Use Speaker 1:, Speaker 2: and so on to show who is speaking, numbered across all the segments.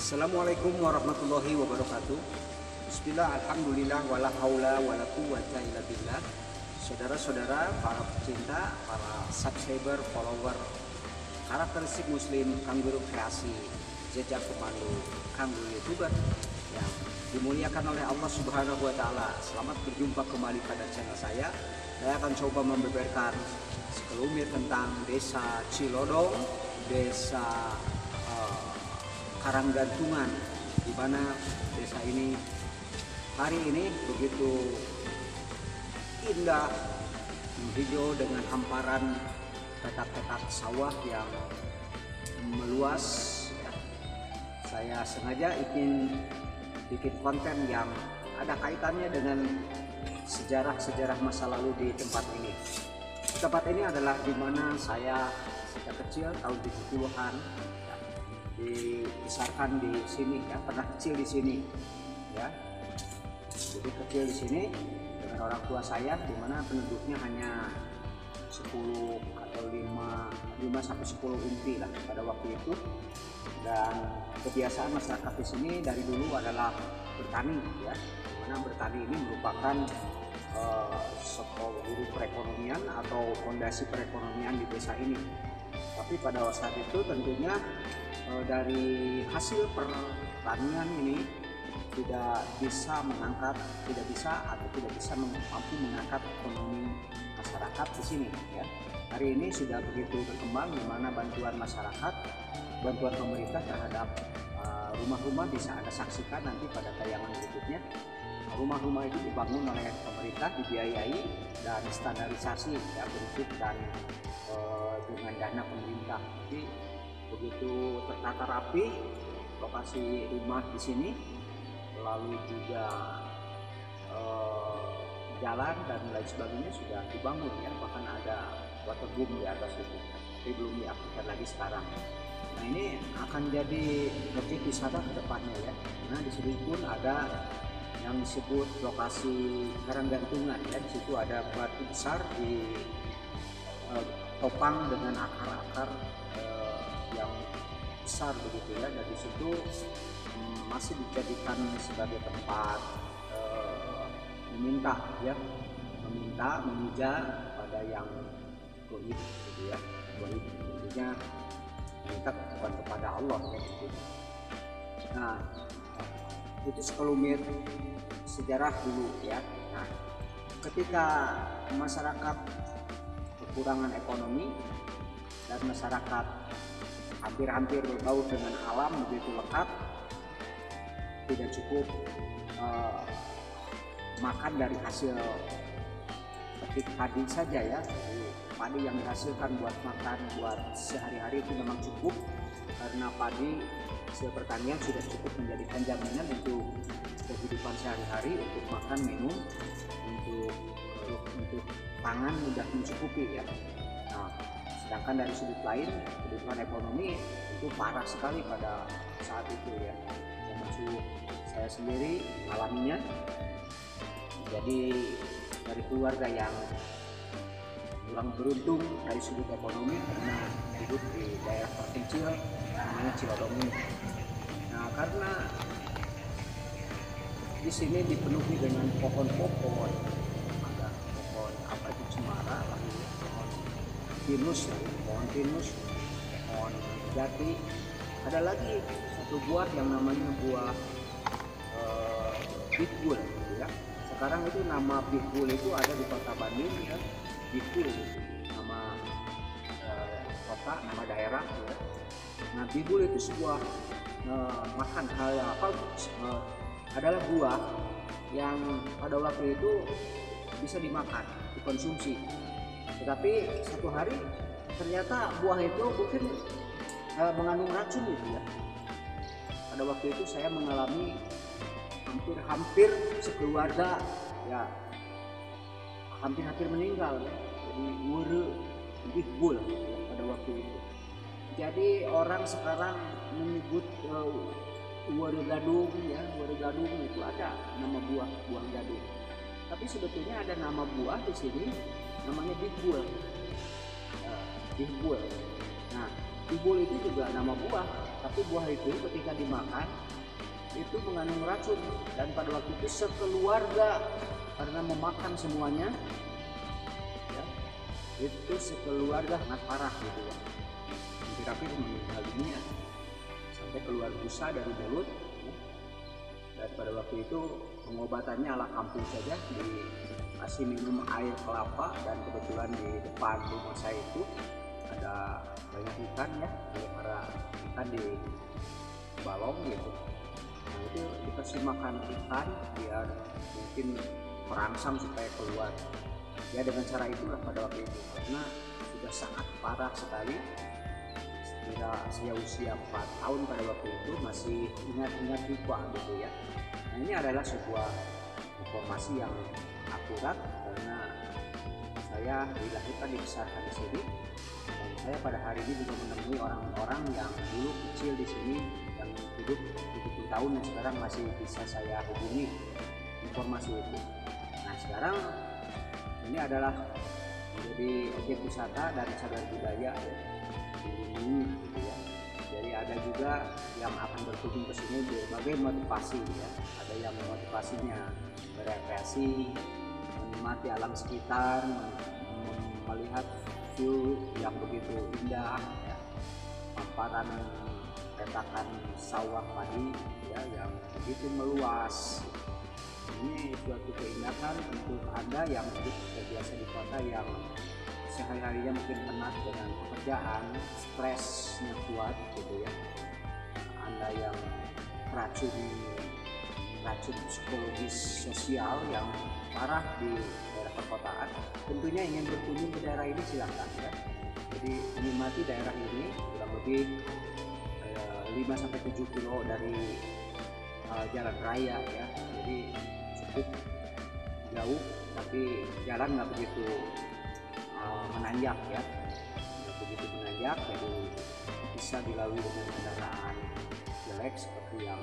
Speaker 1: Assalamualaikum warahmatullahi wabarakatuh. Bismillah, alhamdulillah, wala haula wala quwwata illa billah. Saudara-saudara, para pecinta, para subscriber, follower, karakteristik muslim, kanguru kreasi, jejak pemandu, kanguru youtuber yang dimuliakan oleh Allah Subhanahu wa Ta'ala. Selamat berjumpa kembali pada channel saya. Saya akan coba membeberkan sekelumit tentang desa Cilodong, desa Karanggantungan, di mana desa ini hari ini begitu indah, hijau dengan hamparan petak-petak sawah yang meluas. Saya sengaja ingin bikin konten yang ada kaitannya dengan sejarah-sejarah masa lalu di tempat ini. Tempat ini adalah di mana saya sejak kecil tahun 70-an dibesarkan di sini ya, pernah kecil di sini ya. Jadi kecil di sini dengan orang tua saya, di mana penduduknya hanya 10 atau 5 sampai 10 inti lah pada waktu itu. Dan kebiasaan masyarakat di sini dari dulu adalah bertani ya. Mana bertani ini merupakan guru perekonomian atau fondasi perekonomian di desa ini. Tapi pada saat itu tentunya dari hasil pertanian ini tidak bisa mampu mengangkat ekonomi masyarakat di sini ya. Hari ini sudah begitu berkembang, di mana bantuan masyarakat, bantuan pemerintah terhadap rumah-rumah bisa Anda saksikan nanti pada tayangan berikutnya. Rumah-rumah itu dibangun oleh pemerintah, dibiayai dan standarisasi ya, bentuk dan dengan dana pemerintah. Jadi begitu tertata rapi lokasi rumah di sini, lalu juga jalan dan lain sebagainya sudah dibangun ya, bahkan ada waterboom di atas itu, tapi belum diaktifkan lagi sekarang. Nah, ini akan jadi objek wisata ke depannya ya. Nah, di sini pun ada yang disebut lokasi Karanggantungan ya. Di situ ada batu besar di topang dengan akar-akar yang besar begitu ya. Dari situ masih dijadikan sebagai tempat meminta memuja pada yang goib gitu ya. Goib tentunya minta kepada Allah ya gitu. Nah, itu sekelumit sejarah dulu ya. Nah, ketika masyarakat kekurangan ekonomi dan masyarakat hampir berbaur dengan alam begitu lekat, tidak cukup makan dari hasil petik padi saja ya. Jadi, padi yang dihasilkan buat makan buat sehari-hari itu memang cukup, karena padi hasil pertanian sudah cukup menjadikan jaminan untuk kehidupan sehari-hari, untuk makan, minum, untuk pangan mudah mencukupi ya. Nah, sedangkan dari sudut lain kebutuhan ekonomi itu parah sekali pada saat itu ya. Termasuk saya sendiri alaminya. Jadi dari keluarga yang kurang beruntung dari sudut ekonomi, karena hidup di daerah terpencil namanya Cilodong ini. Nah, karena di sini dipenuhi dengan pohon-pohon, ada pohon apa itu cemara, lalu pohon pinus, pohon jati. Ada lagi satu buah yang namanya buah bitbul ya. Sekarang itu nama bitbul itu ada di kota Bandung ya. Bitbul nama kota, nama daerah ya. Nah, bitbul itu sebuah adalah buah yang pada waktu itu bisa dimakan, dikonsumsi. Tetapi satu hari ternyata buah itu mungkin mengandung racun gitu ya. Pada waktu itu saya mengalami hampir sekeluarga ya, hampir meninggal ya. Jadi bitbul ya, pada waktu itu. Jadi orang sekarang menyebut were gadung ya, were gadung itu ada nama buah gadung. Tapi sebetulnya ada nama buah di sini namanya bitbul. Bitbul. Nah, bitbul itu juga nama buah. tapi buah itu ketika dimakan itu mengandung racun, dan pada waktu itu sekeluarga karena memakan semuanya ya, itu sekeluarga sangat parah gitu ya, hampir meninggal dunia sampai keluar busa dari mulut ya. Dan pada waktu itu pengobatannya ala kampung saja, dikasih minum air kelapa, dan kebetulan di depan rumah saya itu ada banyak ikan ya, para ikan di balong gitu. Nah, itu dikasih makan ikan biar mungkin merangsang supaya keluar ya, dengan cara itulah pada waktu itu, karena sudah sangat parah sekali. Sekira saya usia 4 tahun pada waktu itu masih ingat-ingat lupa gitu ya. Nah, ini adalah sebuah informasi yang akurat karena saya dilahirkan dibesarkan di sini, dan saya pada hari ini juga menemui orang-orang yang dulu kecil di sini yang hidup 70 tahun dan sekarang masih bisa saya hubungi informasi itu. Nah, sekarang ini adalah menjadi objek wisata dan cagar budaya ya, dilindungi gitu ya. Jadi ada juga yang akan berkunjung ke sini berbagai motivasi ya. Ada yang motivasinya berekreasi, menikmati alam sekitar, melihat view yang begitu indah ya, hamparan petakan sawah padi ya yang begitu meluas. Ini suatu keindahan untuk Anda yang hidup terbiasa di kota, yang sehari-harinya mungkin penat dengan pekerjaan, stresnya kuat gitu ya. Anda yang racun psikologis sosial yang parah di daerah perkotaan, tentunya ingin berkunjung ke daerah ini silahkan ya. Jadi menikmati daerah ini kurang lebih 5-7 kilo dari jalan raya ya, jadi cukup jauh, tapi jalan nggak begitu menanjak ya, nggak begitu menanjak, jadi bisa dilalui dengan kendaraan jelek seperti yang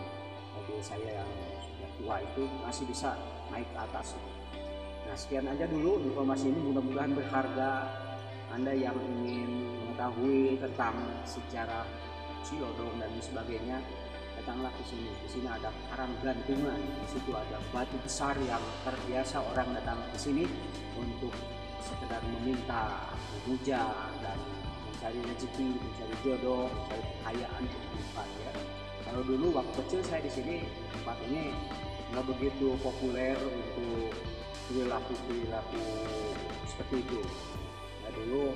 Speaker 1: mobil saya yang sudah tua itu masih bisa naik ke atas. Nah, sekian aja dulu informasi ini, mudah-mudahan berharga. Anda yang ingin mengetahui tentang sejarah Cilodong dan sebagainya, datanglah ke sini. Di sini ada karang gantungan, di situ ada batu besar yang terbiasa orang datang ke sini untuk sekedar meminta, memuja, dan mencari rezeki, mencari jodoh, mencari kekayaan kehidupan ya. Kalau dulu waktu kecil saya di sini, tempat ini nggak begitu populer untuk perilaku seperti itu. Ya, dulu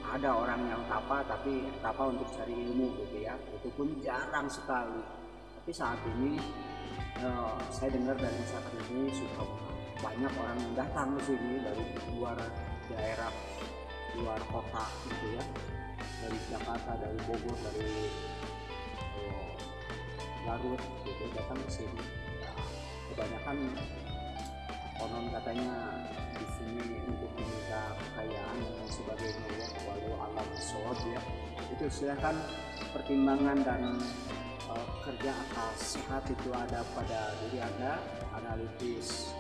Speaker 1: ada orang yang tapa, tapi tapa untuk cari ilmu gitu ya, itu pun jarang sekali. Tapi saat ini saya dengar dari masyarakat ini sudah banyak orang yang datang ke sini dari luar daerah, luar kota gitu ya, dari Jakarta, dari Bogor, dari Garut gitu, datang ke sini. Ya, kebanyakan konon katanya di sini untuk meminta kekayaan dan sebagainya ya, walau alam soal ya. Itu silahkan pertimbangan dan kerja akal sehat itu ada pada diri Anda, analitis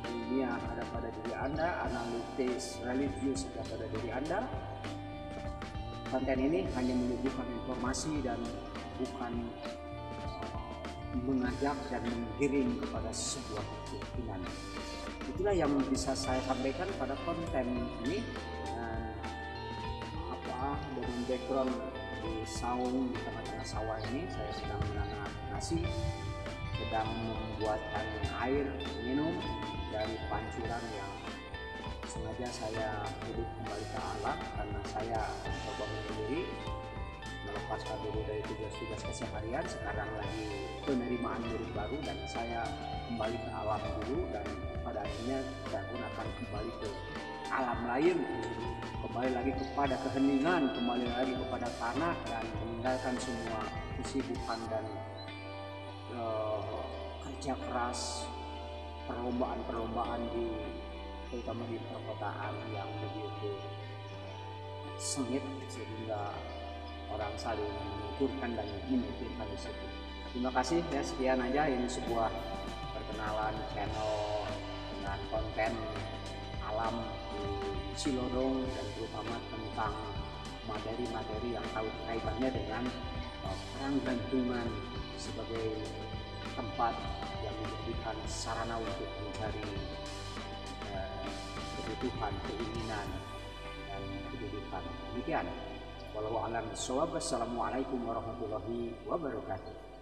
Speaker 1: ilmiah ada pada diri Anda, analitis religius ada pada diri Anda. Konten ini hanya menyuguhkan informasi dan bukan mengajak dan menggiring kepada sebuah keyakinan. Itulah yang bisa saya sampaikan pada konten ini, dan dengan background di saung di tengah-tengah sawah ini, saya sedang menanam nasi, sedang membuatkan air minum dari pancuran yang sengaja saya hidup kembali ke alam karena saya mencoba sendiri, melepaskan dulu dari tugas-tugas keseharian. Sekarang lagi penerimaan murid baru dan saya kembali ke alam dulu, dan pada akhirnya saya pun akan kembali ke alam lain, kembali lagi kepada keheningan, kembali lagi kepada tanah, dan meninggalkan semua kesibukan dan kerja keras, perlombaan terutama di perkotaan yang begitu sengit sehingga orang saling mengukurkan dan memikirkan di situ. Terima kasih ya, sekian aja, ini sebuah perkenalan channel dengan konten alam di Cilodong dan terutama tentang materi-materi yang kaitannya dengan perang gantungan sebagai tempat yang menjadikan sarana untuk mencari kebutuhan, keinginan, dan kehidupan. Demikian. Wallahu a'lam bishawab. Wassalamualaikum warahmatullahi wabarakatuh.